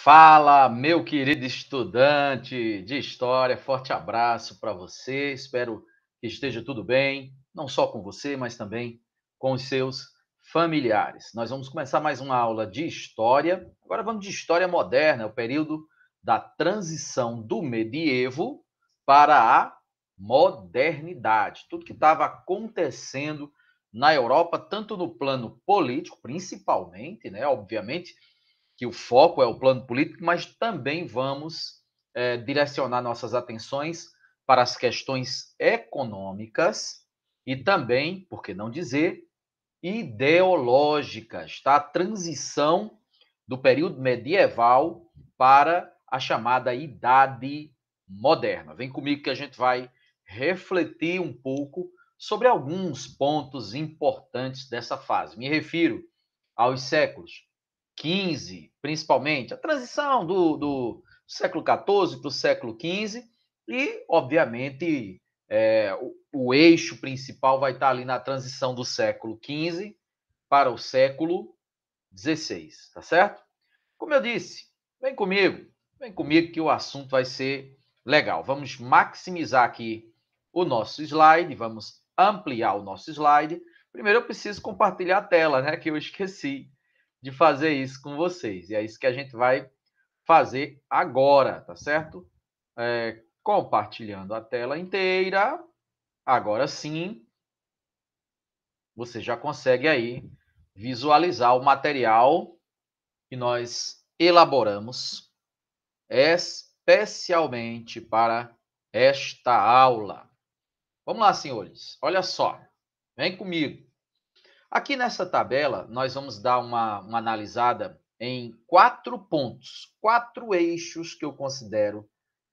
Fala, meu querido estudante de história, forte abraço para você. Espero que esteja tudo bem, não só com você, mas também com os seus familiares. Nós vamos começar mais uma aula de história. Agora vamos de história moderna, o período da transição do medievo para a modernidade. Tudo que estava acontecendo na Europa, tanto no plano político, principalmente, né, obviamente, que o foco é o plano político, mas também vamos direcionar nossas atenções para as questões econômicas e também, por que não dizer, ideológicas, tá? A transição do período medieval para a chamada Idade Moderna. Vem comigo que a gente vai refletir um pouco sobre alguns pontos importantes dessa fase. Me refiro aos séculos 15, principalmente, a transição do século 14 para o século 15 e, obviamente, o eixo principal vai estar ali na transição do século 15 para o século 16, tá certo? Como eu disse, vem comigo que o assunto vai ser legal. Vamos maximizar aqui o nosso slide, vamos ampliar o nosso slide. Primeiro eu preciso compartilhar a tela, né? Que eu esqueci de fazer isso com vocês. E é isso que a gente vai fazer agora, tá certo? Compartilhando a tela inteira. Agora sim, você já consegue aí visualizar o material que nós elaboramos especialmente para esta aula. Vamos lá, senhores. Olha só. Vem comigo. Aqui nessa tabela, nós vamos dar uma analisada em 4 pontos, 4 eixos que eu considero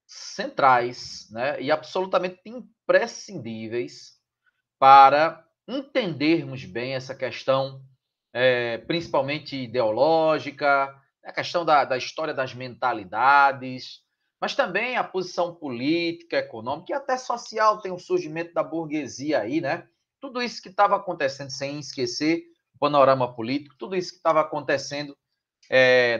centrais, né, e absolutamente imprescindíveis para entendermos bem essa questão, principalmente ideológica, a questão da história das mentalidades, mas também a posição política, econômica e até social, tem o surgimento da burguesia aí, né? Tudo isso que estava acontecendo, sem esquecer o panorama político, tudo isso que estava acontecendo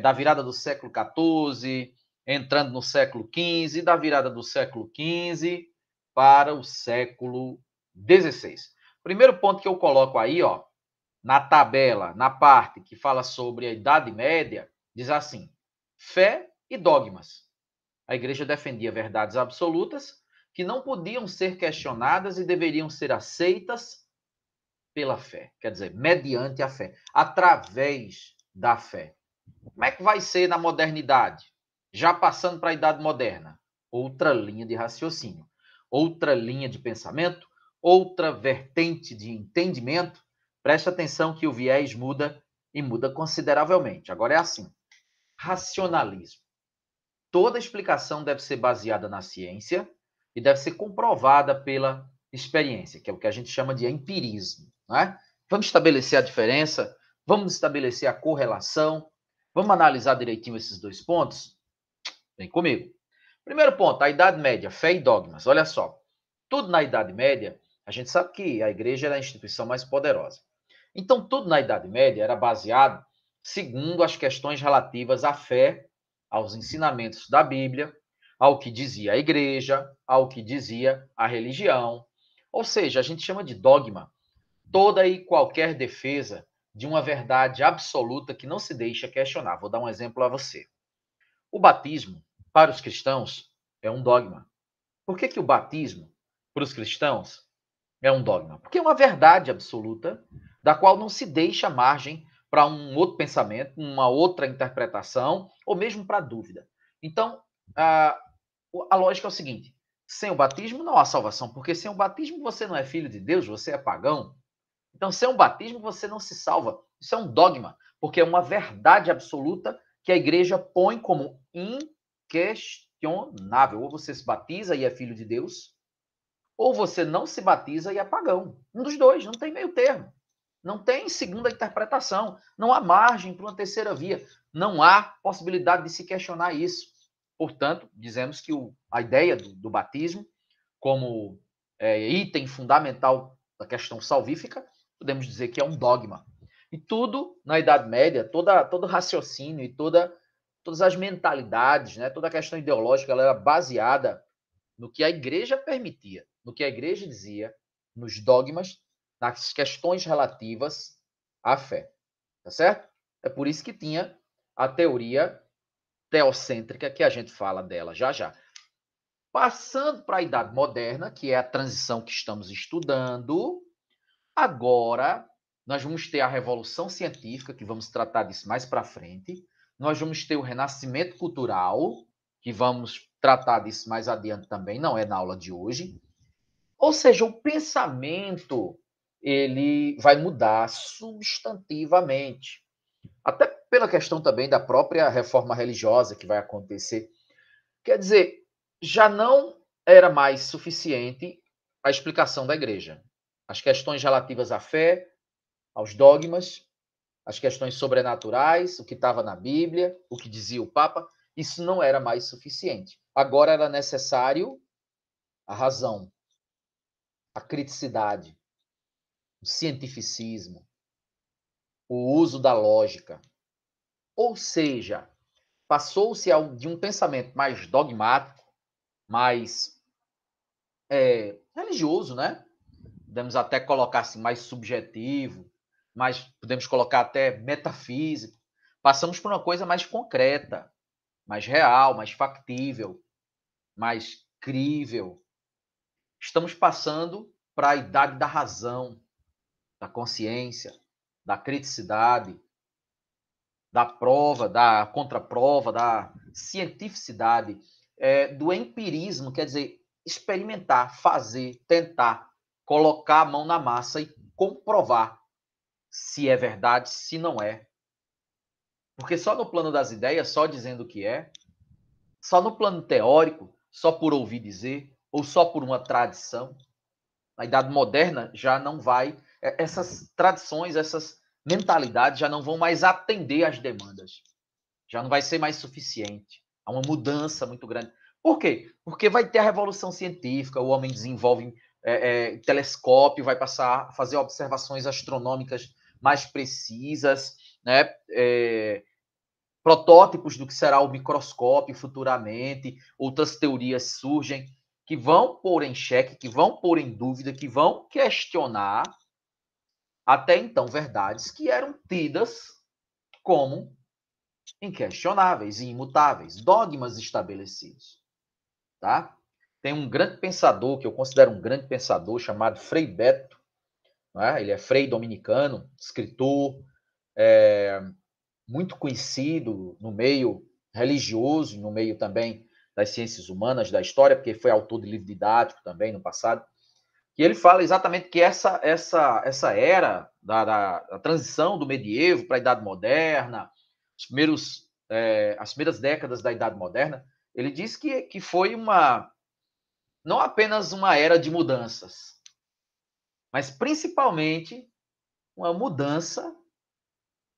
da virada do século XIV, entrando no século XV, da virada do século XV para o século XVI. Primeiro ponto que eu coloco aí, ó, na tabela, na parte que fala sobre a Idade Média, diz assim: fé e dogmas. A igreja defendia verdades absolutas que não podiam ser questionadas e deveriam ser aceitas pela fé. Quer dizer, mediante a fé, através da fé. Como é que vai ser na modernidade? Já passando para a Idade Moderna. Outra linha de raciocínio, outra linha de pensamento, outra vertente de entendimento. Preste atenção que o viés muda e muda consideravelmente. Agora é assim: racionalismo. Toda explicação deve ser baseada na ciência e deve ser comprovada pela experiência, que é o que a gente chama de empirismo. Né? Vamos estabelecer a diferença, vamos estabelecer a correlação, vamos analisar direitinho esses dois pontos? Vem comigo. Primeiro ponto, a Idade Média, fé e dogmas. Olha só, tudo na Idade Média, a gente sabe que a igreja era a instituição mais poderosa. Então, tudo na Idade Média era baseado segundo as questões relativas à fé, aos ensinamentos da Bíblia, ao que dizia a igreja, ao que dizia a religião. Ou seja, a gente chama de dogma toda e qualquer defesa de uma verdade absoluta que não se deixa questionar. Vou dar um exemplo a você. O batismo, para os cristãos, é um dogma. Por que o batismo, para os cristãos, é um dogma? Porque é uma verdade absoluta, da qual não se deixa margem para um outro pensamento, uma outra interpretação, ou mesmo para dúvida. Então, a, a lógica é o seguinte: sem o batismo não há salvação, porque sem o batismo você não é filho de Deus, você é pagão. Então, sem o batismo você não se salva. Isso é um dogma, porque é uma verdade absoluta que a igreja põe como inquestionável. Ou você se batiza e é filho de Deus, ou você não se batiza e é pagão. Um dos dois, não tem meio termo. Não tem segunda interpretação. Não há margem para uma terceira via. Não há possibilidade de se questionar isso. Portanto, dizemos que a ideia do batismo, como item fundamental da questão salvífica, podemos dizer que é um dogma. E tudo na Idade Média, todo raciocínio e toda todas as mentalidades, né, toda a questão ideológica, ela era baseada no que a igreja permitia, no que a igreja dizia, nos dogmas, nas questões relativas à fé, tá certo? É por isso que tinha a teoria teocêntrica, que a gente fala dela já já. Passando para a Idade Moderna, que é a transição que estamos estudando, agora nós vamos ter a Revolução Científica, que vamos tratar disso mais para frente. Nós vamos ter o Renascimento Cultural, que vamos tratar disso mais adiante também, não é na aula de hoje. Ou seja, o pensamento ele vai mudar substantivamente. Até pela questão também da própria reforma religiosa que vai acontecer. Quer dizer, já não era mais suficiente a explicação da igreja. As questões relativas à fé, aos dogmas, as questões sobrenaturais, o que estava na Bíblia, o que dizia o Papa, isso não era mais suficiente. Agora era necessário a razão, a criticidade, o cientificismo, o uso da lógica. Ou seja, passou-se de um pensamento mais dogmático, mais religioso, né? Podemos até colocar assim, mais subjetivo, mais, podemos colocar até metafísico. Passamos por uma coisa mais concreta, mais real, mais factível, mais crível. Estamos passando para a idade da razão, da consciência, da criticidade, da prova, da contraprova, da cientificidade, do empirismo, quer dizer, experimentar, fazer, tentar, colocar a mão na massa e comprovar se é verdade, se não é. Porque só no plano das ideias, só dizendo que é, só no plano teórico, só por ouvir dizer, ou só por uma tradição, na Idade Moderna já não vai, essas tradições, essas mentalidades já não vão mais atender às demandas. Já não vai ser mais suficiente. Há uma mudança muito grande. Por quê? Porque vai ter a revolução científica, o homem desenvolve telescópio, vai passar a fazer observações astronômicas mais precisas, né? Protótipos do que será o microscópio futuramente, outras teorias surgem que vão pôr em xeque, que vão pôr em dúvida, que vão questionar até então verdades que eram tidas como inquestionáveis e imutáveis, dogmas estabelecidos, tá? Tem um grande pensador, que eu considero um grande pensador, chamado Frei Beto, né? Ele é frei dominicano, escritor, muito conhecido no meio religioso, no meio também das ciências humanas, da história, porque foi autor de livro didático também no passado, que ele fala exatamente que essa era da transição do medievo para a Idade Moderna, as primeiras décadas da Idade Moderna, ele diz que foi não apenas uma era de mudanças, mas principalmente uma mudança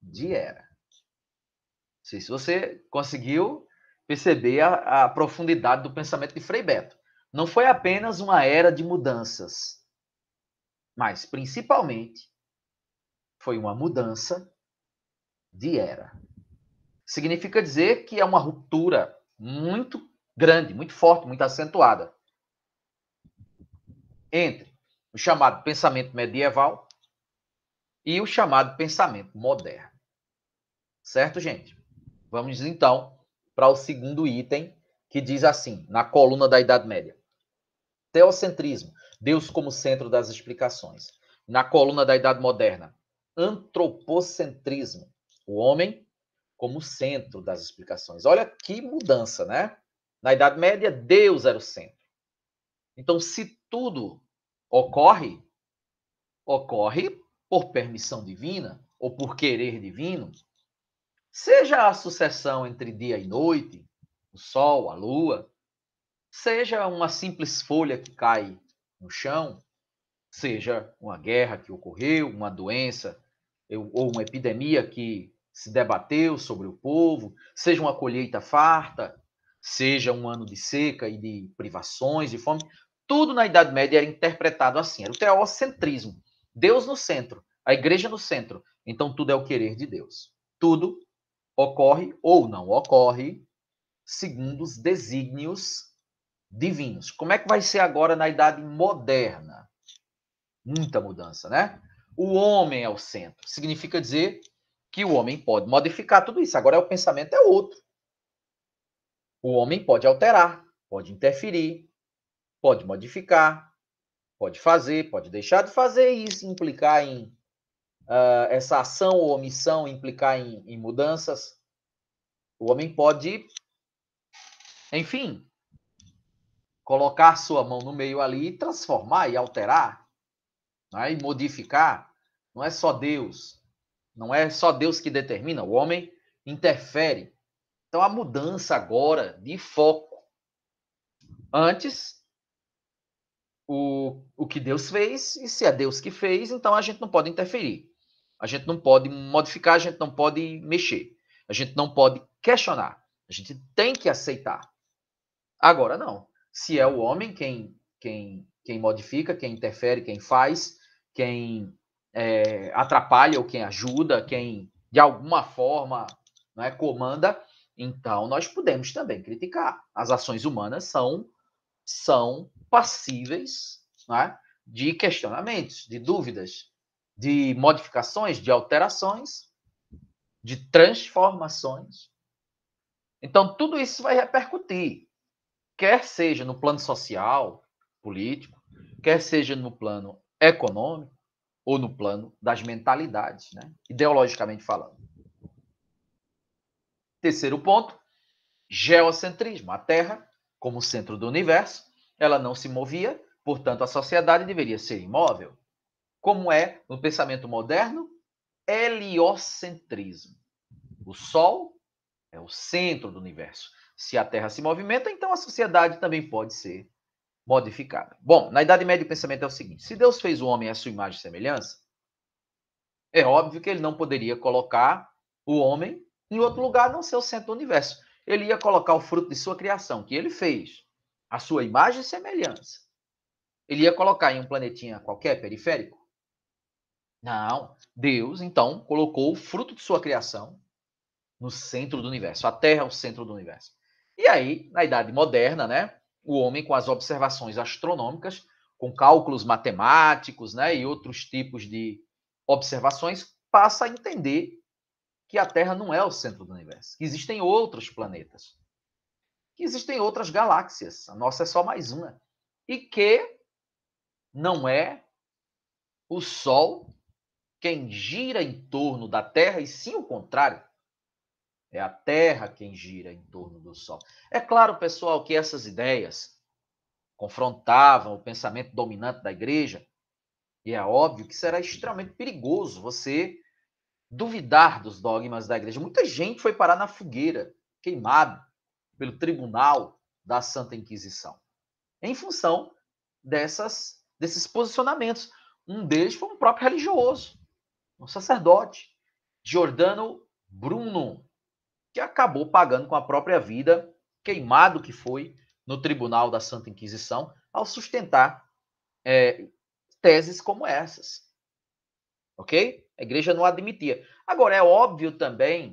de era. Não sei se você conseguiu perceber a profundidade do pensamento de Frei Beto. Não foi apenas uma era de mudanças, mas principalmente foi uma mudança de era. Significa dizer que é uma ruptura muito grande, muito forte, muito acentuada entre o chamado pensamento medieval e o chamado pensamento moderno. Certo, gente? Vamos então para o segundo item, que diz assim, na coluna da Idade Média. Teocentrismo, Deus como centro das explicações. Na coluna da Idade Moderna, antropocentrismo, o homem como centro das explicações. Olha que mudança, né? Na Idade Média, Deus era o centro. Então, se tudo ocorre, ocorre por permissão divina ou por querer divino, seja a sucessão entre dia e noite, o sol, a lua, seja uma simples folha que cai no chão, seja uma guerra que ocorreu, uma doença ou uma epidemia que se debateu sobre o povo, seja uma colheita farta, seja um ano de seca e de privações, de fome, tudo na Idade Média era interpretado assim, era o teocentrismo. Deus no centro, a igreja no centro. Então tudo é o querer de Deus. Tudo ocorre ou não ocorre segundo os desígnios divinos. Como é que vai ser agora na Idade Moderna? Muita mudança, né? O homem é o centro. Significa dizer que o homem pode modificar tudo isso. Agora o pensamento é outro. O homem pode alterar, pode interferir, pode modificar, pode fazer, pode deixar de fazer, e isso implicar em essa ação ou omissão, implicar em mudanças. O homem pode, enfim, colocar sua mão no meio ali e transformar e alterar, né, e modificar. Não é só Deus. Não é só Deus que determina. O homem interfere. Então, a mudança agora de foco. Antes, o que Deus fez, e se é Deus que fez, então a gente não pode interferir. A gente não pode modificar, a gente não pode mexer. A gente não pode questionar. A gente tem que aceitar. Agora, não. Se é o homem quem modifica, quem interfere, quem faz, quem atrapalha ou quem ajuda, quem de alguma forma, né, comanda, então nós podemos também criticar. As ações humanas são passíveis, né, de questionamentos, de dúvidas, de modificações, de alterações, de transformações. Então, tudo isso vai repercutir, quer seja no plano social, político, quer seja no plano econômico ou no plano das mentalidades, né, ideologicamente falando. Terceiro ponto, geocentrismo. A Terra, como centro do universo, ela não se movia, portanto, a sociedade deveria ser imóvel. Como é no pensamento moderno? Heliocentrismo. O Sol é o centro do universo. Se a Terra se movimenta, então a sociedade também pode ser modificada. Bom, na Idade Média o pensamento é o seguinte: se Deus fez o homem à sua imagem e semelhança, é óbvio que ele não poderia colocar o homem em outro lugar, não ser o centro do universo. Ele ia colocar o fruto de sua criação, que ele fez, a sua imagem e semelhança. Ele ia colocar em um planetinha qualquer, periférico? Não. Deus, então, colocou o fruto de sua criação no centro do universo. A Terra é o centro do universo. E aí, na Idade Moderna, né, o homem, com as observações astronômicas, com cálculos matemáticos, né, e outros tipos de observações, passa a entender que a Terra não é o centro do universo, que existem outros planetas, que existem outras galáxias, a nossa é só mais uma, e que não é o Sol quem gira em torno da Terra, e sim o contrário. É a Terra quem gira em torno do Sol. É claro, pessoal, que essas ideias confrontavam o pensamento dominante da igreja, e é óbvio que será extremamente perigoso você duvidar dos dogmas da igreja. Muita gente foi parar na fogueira, queimado pelo tribunal da Santa Inquisição, em função desses posicionamentos. Um deles foi um próprio religioso, um sacerdote, Giordano Bruno, que acabou pagando com a própria vida, queimado que foi no tribunal da Santa Inquisição, ao sustentar teses como essas. Ok? A igreja não admitia. Agora, é óbvio também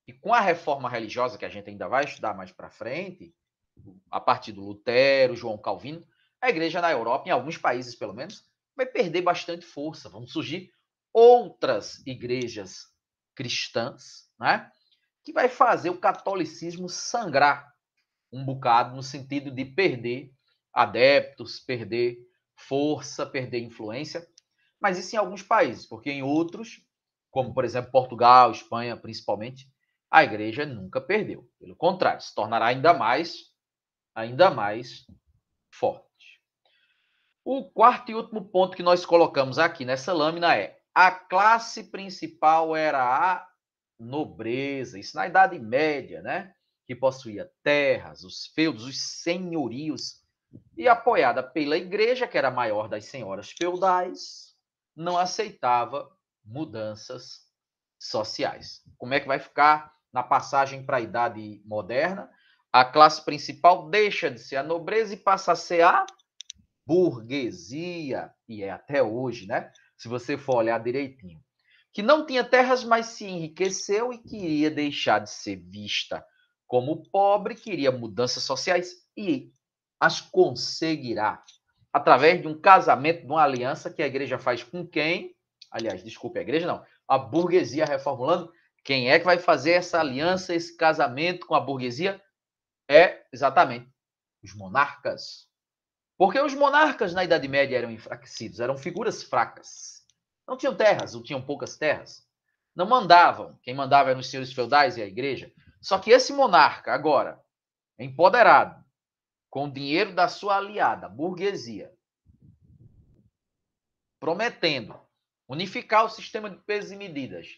que com a reforma religiosa, que a gente ainda vai estudar mais para frente, a partir do Lutero, João Calvino, a igreja na Europa, em alguns países pelo menos, vai perder bastante força. Vão surgir outras igrejas cristãs, né, que vai fazer o catolicismo sangrar um bocado, no sentido de perder adeptos, perder força, perder influência. Mas isso em alguns países, porque em outros, como por exemplo Portugal, Espanha principalmente, a igreja nunca perdeu. Pelo contrário, se tornará ainda mais forte. O quarto e último ponto que nós colocamos aqui nessa lâmina é: a classe principal era a nobreza, isso na Idade Média, né? Que possuía terras, os feudos, os senhorios, e apoiada pela igreja, que era a maior das senhoras feudais, não aceitava mudanças sociais. Como é que vai ficar na passagem para a Idade Moderna? A classe principal deixa de ser a nobreza e passa a ser a burguesia, e é até hoje, né? Se você for olhar direitinho. que não tinha terras, mas se enriqueceu e queria deixar de ser vista como pobre, queria mudanças sociais e as conseguirá através de um casamento, de uma aliança que a igreja faz com quem? Aliás, desculpe, a igreja não, a burguesia reformulando. Quem é que vai fazer essa aliança, esse casamento com a burguesia? É exatamente os monarcas. Porque os monarcas na Idade Média eram enfraquecidos, eram figuras fracas. Não tinham terras, ou tinham poucas terras. Não mandavam. Quem mandava eram os senhores feudais e a igreja. Só que esse monarca, agora, empoderado, com o dinheiro da sua aliada, a burguesia, prometendo unificar o sistema de pesos e medidas,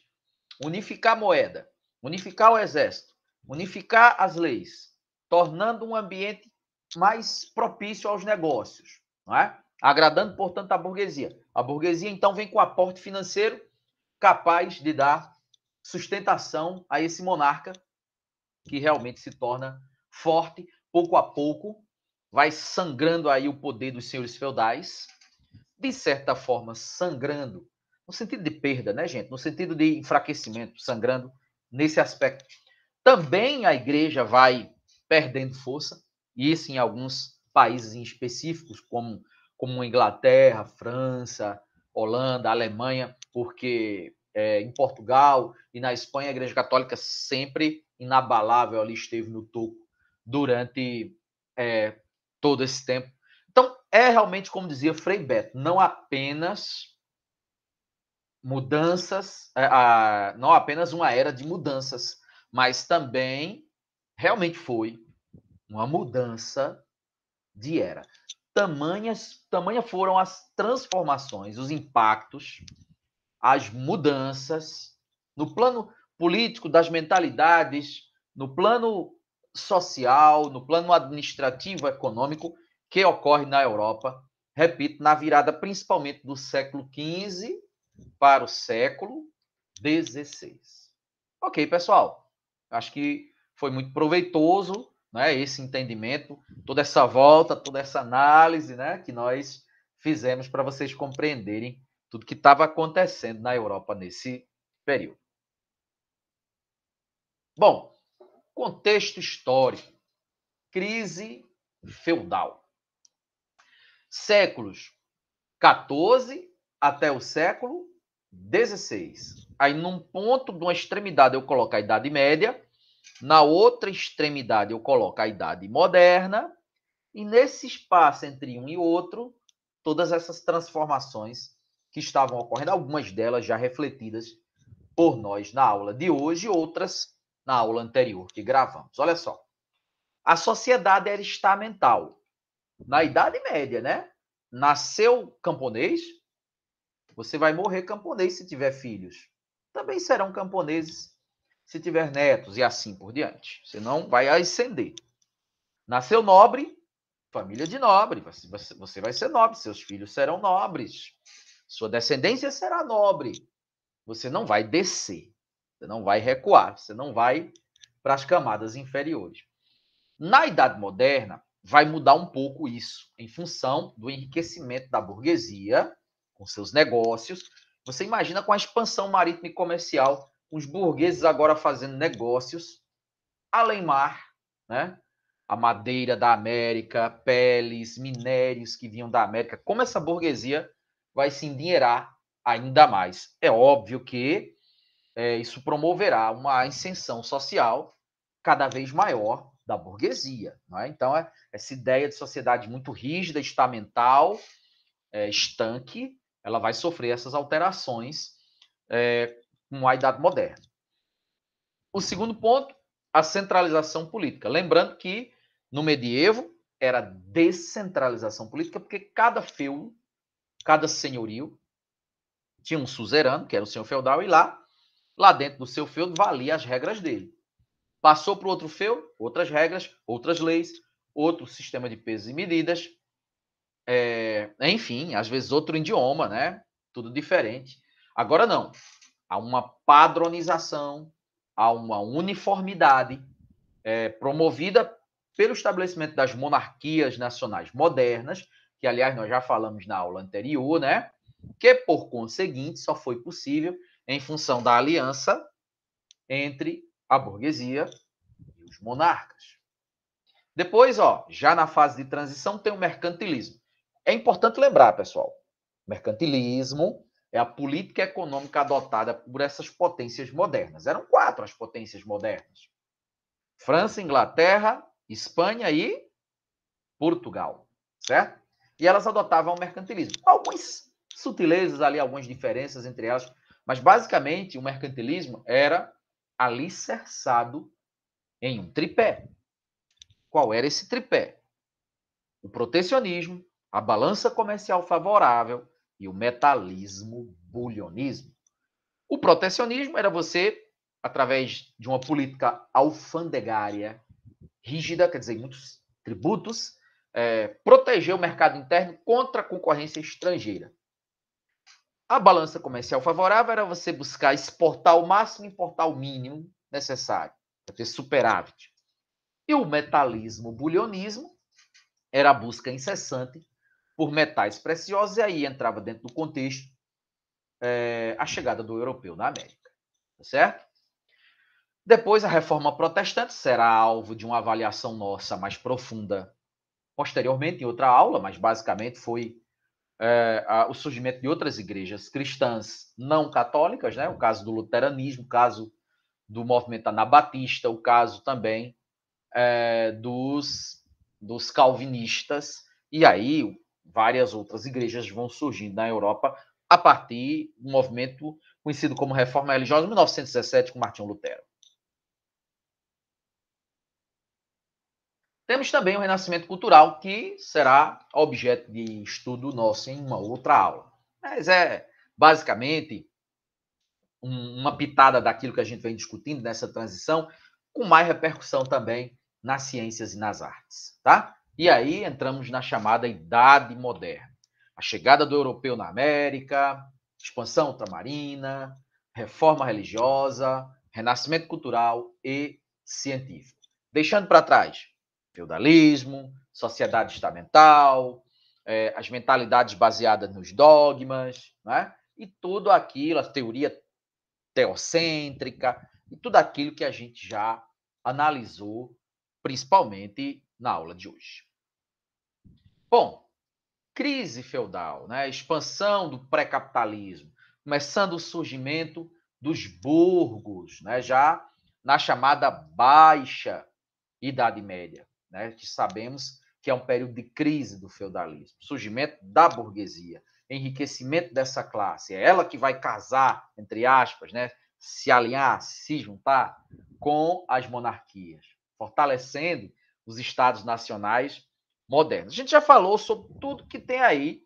unificar a moeda, unificar o exército, unificar as leis, tornando um ambiente mais propício aos negócios, não é? Agradando, portanto, a burguesia. A burguesia, então, vem com aporte financeiro capaz de dar sustentação a esse monarca que realmente se torna forte, pouco a pouco, vai sangrando aí o poder dos senhores feudais, de certa forma sangrando, no sentido de perda, né, gente? No sentido de enfraquecimento, sangrando nesse aspecto. Também a igreja vai perdendo força, e isso em alguns países em específicos, como Inglaterra, França, Holanda, Alemanha, porque em Portugal e na Espanha a igreja católica sempre inabalável ali esteve no topo durante todo esse tempo. Então, é realmente, como dizia Frei Beto, não apenas mudanças, não apenas uma era de mudanças, mas também realmente foi uma mudança de era. Tamanha foram as transformações, os impactos, as mudanças no plano político, das mentalidades, no plano social, no plano administrativo, econômico, que ocorre na Europa, repito, na virada principalmente do século XV para o século XVI. Ok, pessoal, acho que foi muito proveitoso, né, esse entendimento, toda essa volta, toda essa análise, né, que nós fizemos para vocês compreenderem tudo que estava acontecendo na Europa nesse período. Bom, contexto histórico, crise feudal. Séculos 14 até o século 16. Aí, num ponto, de uma extremidade, eu coloco a Idade Média, na outra extremidade, eu coloco a Idade Moderna, e nesse espaço entre um e outro, todas essas transformações que estavam ocorrendo, algumas delas já refletidas por nós na aula de hoje, outras na aula anterior que gravamos. Olha só, a sociedade era estamental. Na Idade Média, né? Nasceu camponês, você vai morrer camponês se tiver filhos. Também serão camponeses se tiver netos e assim por diante. Você não vai ascender. Nasceu nobre, família de nobre. Você vai ser nobre, seus filhos serão nobres. Sua descendência será nobre. Você não vai descer. Você não vai recuar. Você não vai para as camadas inferiores. Na Idade Moderna, vai mudar um pouco isso, em função do enriquecimento da burguesia, com seus negócios. Você imagina com a expansão marítima e comercial, os burgueses agora fazendo negócios além mar, né? A madeira da América, peles, minérios que vinham da América. Como essa burguesia vai se endinheirar ainda mais? É óbvio que isso promoverá uma ascensão social cada vez maior da burguesia. Não é? Então, essa ideia de sociedade muito rígida, estamental, estanque, ela vai sofrer essas alterações com a Idade Moderna. O segundo ponto, a centralização política. Lembrando que no medievo era descentralização política, porque cada feudo, cada senhorio, tinha um suzerano, que era o senhor feudal, e lá dentro do seu feudo valia as regras dele. Passou para o outro feudo, outras regras, outras leis, outro sistema de pesos e medidas, enfim, às vezes outro idioma, né? Tudo diferente. Agora não. Há uma padronização, há uma uniformidade promovida pelo estabelecimento das monarquias nacionais modernas, que, aliás, nós já falamos na aula anterior, né? Que, por conseguinte, só foi possível em função da aliança entre a burguesia e os monarcas. Depois, já na fase de transição, tem o mercantilismo. É importante lembrar, pessoal, o mercantilismo é a política econômica adotada por essas potências modernas. Eram 4 as potências modernas: França, Inglaterra, Espanha e Portugal, certo? E elas adotavam o mercantilismo. Algumas sutilezas ali, algumas diferenças entre elas, mas basicamente o mercantilismo era alicerçado em um tripé. Qual era esse tripé? O protecionismo, a balança comercial favorável e o metalismo bulionismo. O protecionismo era você, através de uma política alfandegária rígida, quer dizer, muitos tributos, proteger o mercado interno contra a concorrência estrangeira. A balança comercial favorável era você buscar exportar o máximo e importar o mínimo necessário, para ter superávit. E o metalismo bulionismo era a busca incessante por metais preciosos, e aí entrava dentro do contexto a chegada do europeu na América, tá certo? Depois, a reforma protestante será alvo de uma avaliação nossa mais profunda posteriormente, em outra aula, mas basicamente foi o surgimento de outras igrejas cristãs não católicas, né? O caso do luteranismo, o caso do movimento anabatista, o caso também dos calvinistas, e aí várias outras igrejas vão surgindo na Europa a partir do movimento conhecido como Reforma Religiosa, em 1917, com Martinho Lutero. Temos também o Renascimento Cultural, que será objeto de estudo nosso em uma outra aula. Mas é basicamente uma pitada daquilo que a gente vem discutindo nessa transição, com mais repercussão também nas ciências e nas artes, tá? E aí entramos na chamada Idade Moderna. A chegada do europeu na América, expansão ultramarina, reforma religiosa, renascimento cultural e científico. Deixando para trás feudalismo, sociedade estamental, as mentalidades baseadas nos dogmas, né? E tudo aquilo, a teoria teocêntrica e tudo aquilo que a gente já analisou, principalmente na aula de hoje. Bom, crise feudal, né? Expansão do pré-capitalismo, começando o surgimento dos burgos, né? Já na chamada Baixa Idade Média, né? Que sabemos que é um período de crise do feudalismo, surgimento da burguesia, enriquecimento dessa classe. É ela que vai casar, entre aspas, né? Se alinhar, se juntar com as monarquias, fortalecendo os estados nacionais modernos. A gente já falou sobre tudo que tem aí,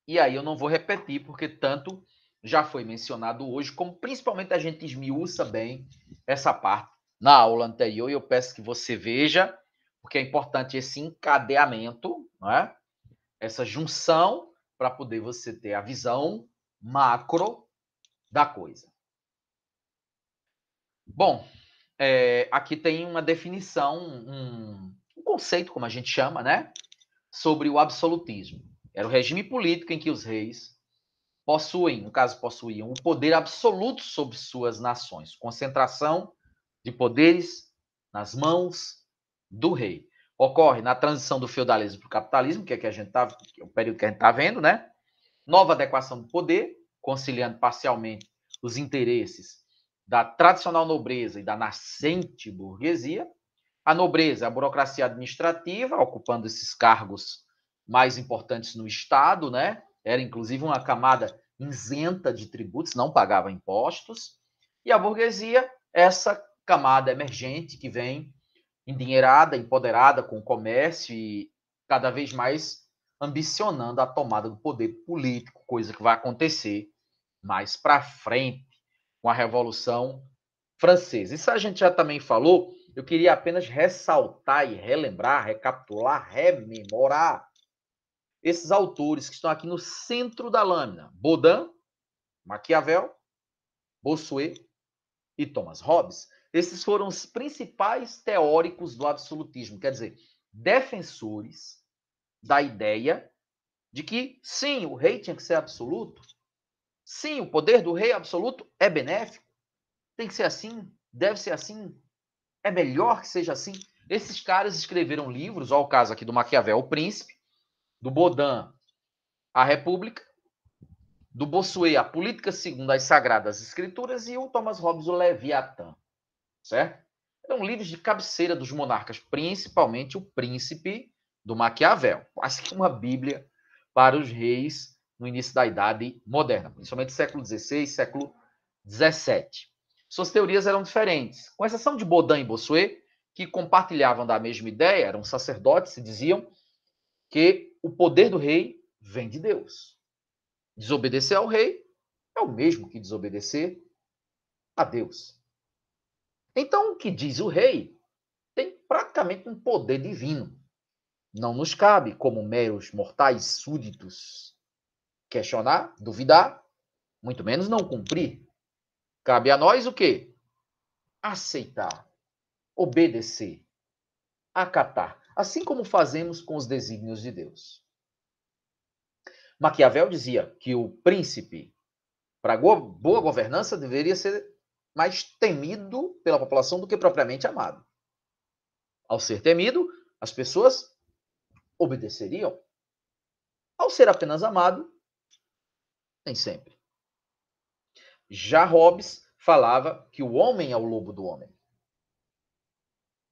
e aí eu não vou repetir, porque tanto já foi mencionado hoje, como principalmente a gente esmiuça bem essa parte na aula anterior, e eu peço que você veja, porque é importante esse encadeamento, né? Essa junção, para poder você ter a visão macro da coisa. Bom, aqui tem uma definição, um conceito, como a gente chama, né? Sobre o absolutismo. Era o regime político em que os reis possuíam o poder absoluto sobre suas nações, concentração de poderes nas mãos do rei. Ocorre na transição do feudalismo para o capitalismo, que é o período que a gente está vendo, né? Nova adequação do poder, conciliando parcialmente os interesses da tradicional nobreza e da nascente burguesia. A nobreza, a burocracia administrativa, ocupando esses cargos mais importantes no Estado, né? Era inclusive uma camada isenta de tributos, não pagava impostos. E a burguesia, essa camada emergente que vem endinheirada, empoderada com o comércio e cada vez mais ambicionando a tomada do poder político, coisa que vai acontecer mais para frente com a Revolução Francesa. Isso a gente já também falou, eu queria apenas ressaltar e relembrar, recapitular, rememorar esses autores que estão aqui no centro da lâmina: Baudin, Maquiavel, Bossuet e Thomas Hobbes. Esses foram os principais teóricos do absolutismo, quer dizer, defensores da ideia de que, sim, o rei tinha que ser absoluto, Sim, o poder do rei absoluto é benéfico. Tem que ser assim, deve ser assim, é melhor que seja assim. Esses caras escreveram livros, olha o caso aqui do Maquiavel, O Príncipe, do Baudin, A República, do Bossuet, A Política Segundo as Sagradas Escrituras, e o Thomas Hobbes, O Leviatã, certo? Eram livros de cabeceira dos monarcas, principalmente o Príncipe do Maquiavel, quase que uma bíblia para os reis no início da Idade Moderna, principalmente século XVI, século XVII. Suas teorias eram diferentes, com exceção de Baudin e Bossuet, que compartilhavam da mesma ideia, eram sacerdotes e diziam que o poder do rei vem de Deus. Desobedecer ao rei é o mesmo que desobedecer a Deus. Então, o que diz o rei tem praticamente um poder divino. Não nos cabe, como meros mortais súditos, questionar, duvidar, muito menos não cumprir. Cabe a nós o quê? Aceitar, obedecer, acatar, assim como fazemos com os desígnios de Deus. Maquiavel dizia que o príncipe, para boa governança, deveria ser mais temido pela população do que propriamente amado. Ao ser temido, as pessoas obedeceriam. Ao ser apenas amado, nem sempre. Já Hobbes falava que o homem é o lobo do homem.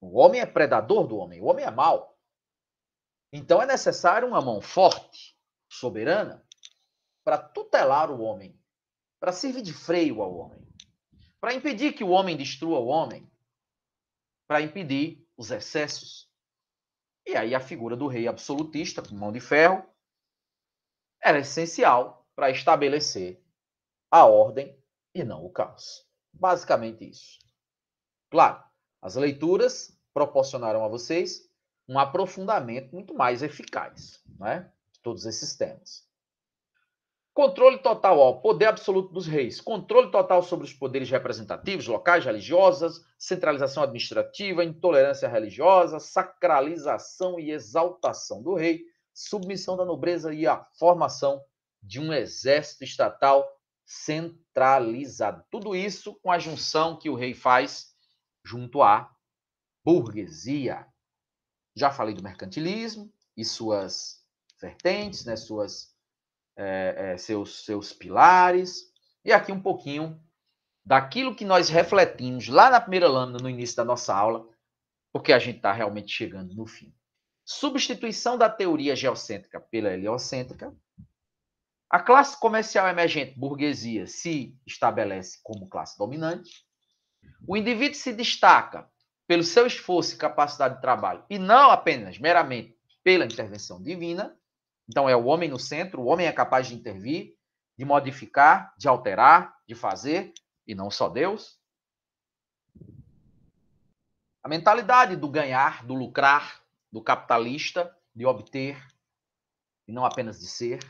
O homem é predador do homem, o homem é mau. Então é necessário uma mão forte, soberana, para tutelar o homem, para servir de freio ao homem, para impedir que o homem destrua o homem, para impedir os excessos. E aí a figura do rei absolutista, com mão de ferro, era essencial para estabelecer a ordem e não o caos. Basicamente isso. Claro, as leituras proporcionaram a vocês um aprofundamento muito mais eficaz, né, de todos esses temas. Controle total, ó, poder absoluto dos reis. Controle total sobre os poderes representativos, locais, religiosas, centralização administrativa, intolerância religiosa, sacralização e exaltação do rei, submissão da nobreza e a formação de um exército estatal centralizado. Tudo isso com a junção que o rei faz junto à burguesia. Já falei do mercantilismo e suas vertentes, né, seus pilares. E aqui um pouquinho daquilo que nós refletimos lá na primeira lâmina, no início da nossa aula, porque a gente está realmente chegando no fim. Substituição da teoria geocêntrica pela heliocêntrica. A classe comercial emergente, burguesia, se estabelece como classe dominante. O indivíduo se destaca pelo seu esforço e capacidade de trabalho, e não apenas meramente pela intervenção divina. Então, é o homem no centro, o homem é capaz de intervir, de modificar, de alterar, de fazer, e não só Deus. A mentalidade do ganhar, do lucrar, do capitalista, de obter, e não apenas de ser.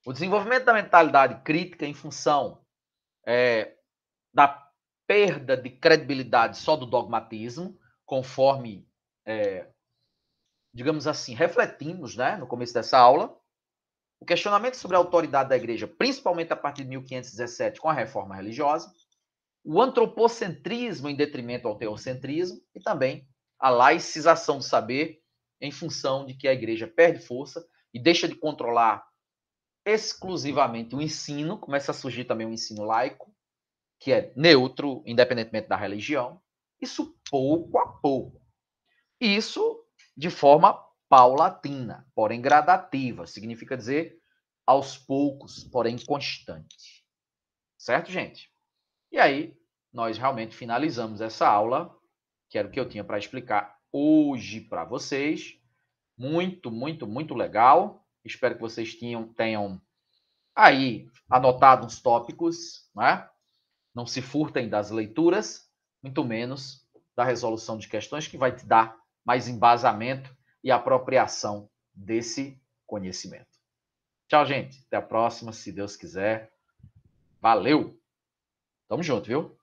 O desenvolvimento da mentalidade crítica em função da perda de credibilidade só do dogmatismo, conforme, digamos assim, refletimos, né, no começo dessa aula. O questionamento sobre a autoridade da igreja, principalmente a partir de 1517, com a reforma religiosa. O antropocentrismo em detrimento ao teocentrismo e também a laicização do saber em função de que a igreja perde força e deixa de controlar exclusivamente o ensino, começa a surgir também o ensino laico, que é neutro, independentemente da religião. Isso pouco a pouco. Isso de forma paulatina, porém gradativa. Significa dizer aos poucos, porém constante. Certo, gente? E aí, nós realmente finalizamos essa aula, que era o que eu tinha para explicar hoje para vocês. Muito, muito, muito legal. Espero que vocês tenham aí anotado uns tópicos, né? Não se furtem das leituras, muito menos da resolução de questões, que vai te dar mais embasamento e apropriação desse conhecimento. Tchau, gente. Até a próxima, se Deus quiser. Valeu! Tamo junto, viu?